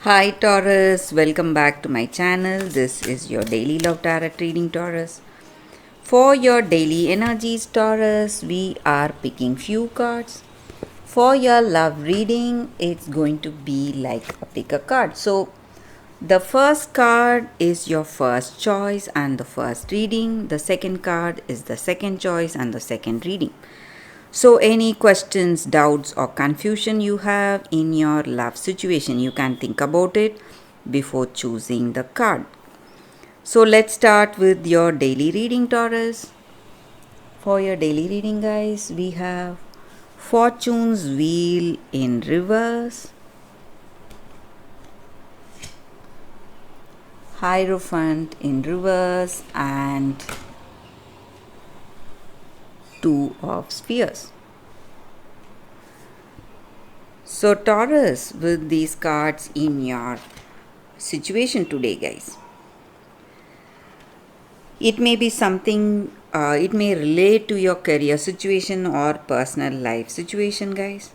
Hi Taurus, welcome back to my channel. This is your daily love tarot reading, Taurus. For your daily energies, Taurus, we are picking few cards. For your love reading, it's going to be like a pick a card. So the first card is your first choice and the first reading. The second card is the second choice and the second reading. So, any questions, doubts, or confusion you have in your love situation, you can think about it before choosing the card. So, let's start with your daily reading, Taurus. For your daily reading, guys, we have Fortune's Wheel in reverse, Hierophant in reverse, and Two of Spheres. So, Taurus, with these cards in your situation today, guys, it may be something, it may relate to your career situation or personal life situation, guys.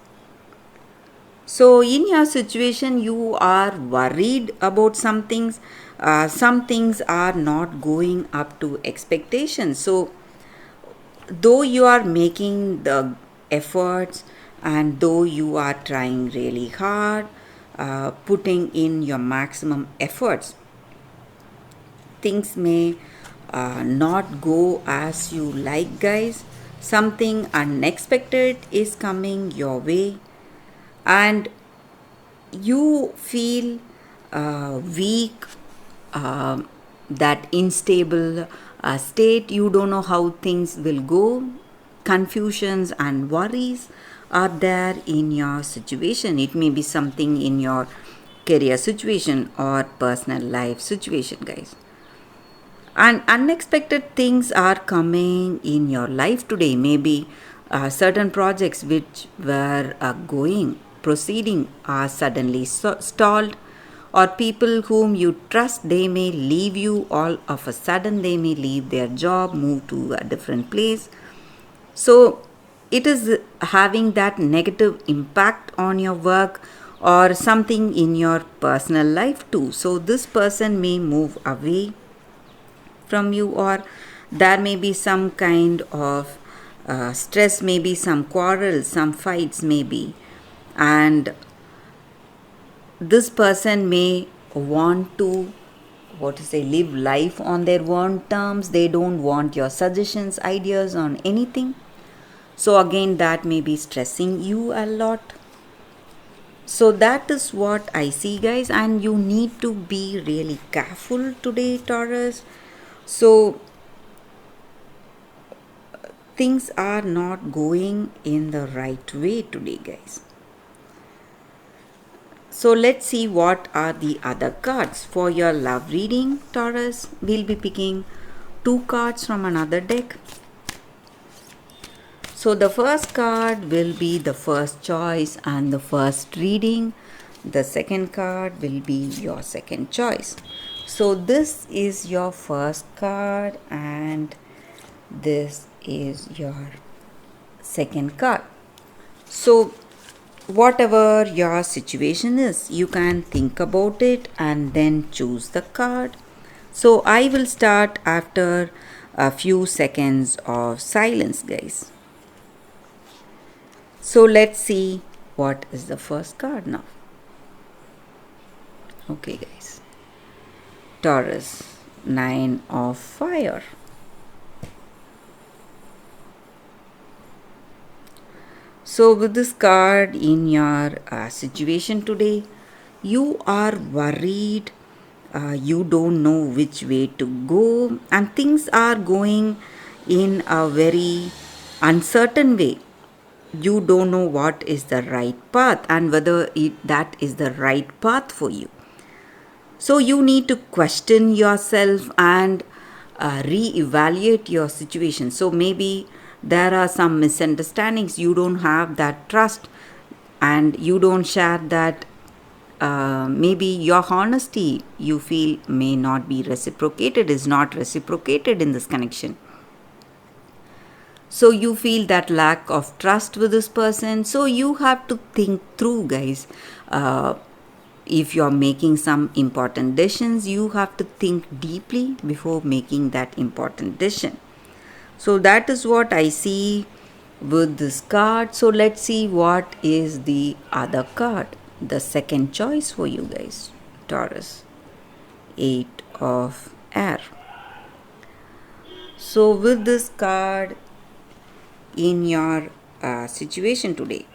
So, in your situation, you are worried about some things. Some things are not going up to expectations. So, though you are making the efforts and though you are trying really hard, putting in your maximum efforts, things may not go as you like, guys. Something unexpected is coming your way, and you feel weak, uh, that unstable state. You don't know how things will go. Confusions and worries are there in your situation. It may be something in your career situation or personal life situation, guys. And unexpected things are coming in your life today. Maybe certain projects which were proceeding are suddenly stalled, or people whom you trust, they may leave you all of a sudden. They may leave their job, move to a different place. So it is having that negative impact on your work or something in your personal life too. So this person may move away from you, or there may be some kind of stress, maybe some quarrels, some fights, maybe. And this person may want to, what to say, live life on their own terms. They don't want your suggestions, ideas on anything. So again, that may be stressing you a lot. So that is what I see, guys, and you need to be really careful today, Taurus. So things are not going in the right way today, guys. So let's see what are the other cards for your love reading, Taurus. We'll be picking two cards from another deck. So the first card will be the first choice and the first reading. The second card will be your second choice. So this is your first card and this is your second card. So whatever your situation is, you can think about it and then choose the card. So I will start after a few seconds of silence, guys. So let's see what is the first card now. Okay, guys. Taurus, 9 of fire. So with this card in your situation today, you are worried, you don't know which way to go, and things are going in a very uncertain way. You don't know what is the right path and whether that is the right path for you. So you need to question yourself and re-evaluate your situation. So maybe there are some misunderstandings. You don't have that trust and you don't share that. Maybe your honesty, you feel, may not be reciprocated, is not reciprocated in this connection. So you feel that lack of trust with this person. So you have to think through, guys. if you're making some important decisions, you have to think deeply before making that important decision. So that is what I see with this card. So let's see what is the other card, the second choice for you guys, Taurus. 8 of air. So with this card in your situation today,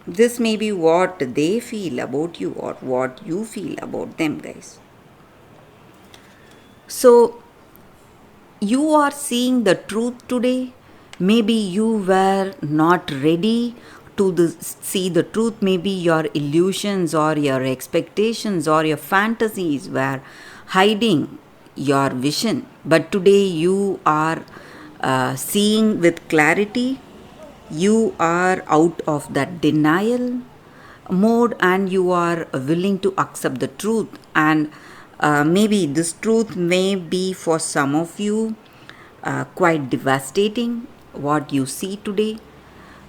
this may be what they feel about you or what you feel about them, guys. So you are seeing the truth today. Maybe you were not ready to see the truth. Maybe your illusions or your expectations or your fantasies were hiding your vision. But today you are seeing with clarity. You are out of that denial mode and you are willing to accept the truth. And maybe this truth may be for some of you quite devastating, what you see today.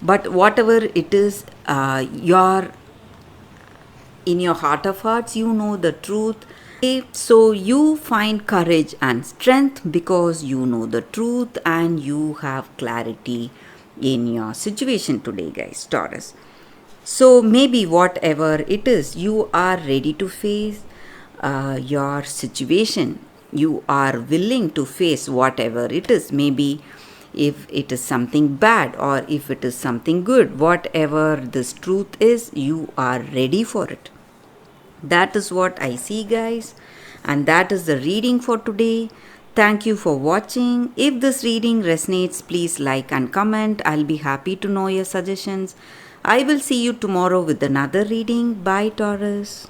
But whatever it is, in your heart of hearts, you know the truth. So you find courage and strength because you know the truth and you have clarity in your situation today, guys, Taurus. So maybe whatever it is, you are ready to face your situation. You are willing to face whatever it is. Maybe if it is something bad or if it is something good, whatever this truth is, you are ready for it. That is what I see, guys. And that is the reading for today. Thank you for watching. If this reading resonates, please like and comment. I'll be happy to know your suggestions. I will see you tomorrow with another reading. Bye, Taurus.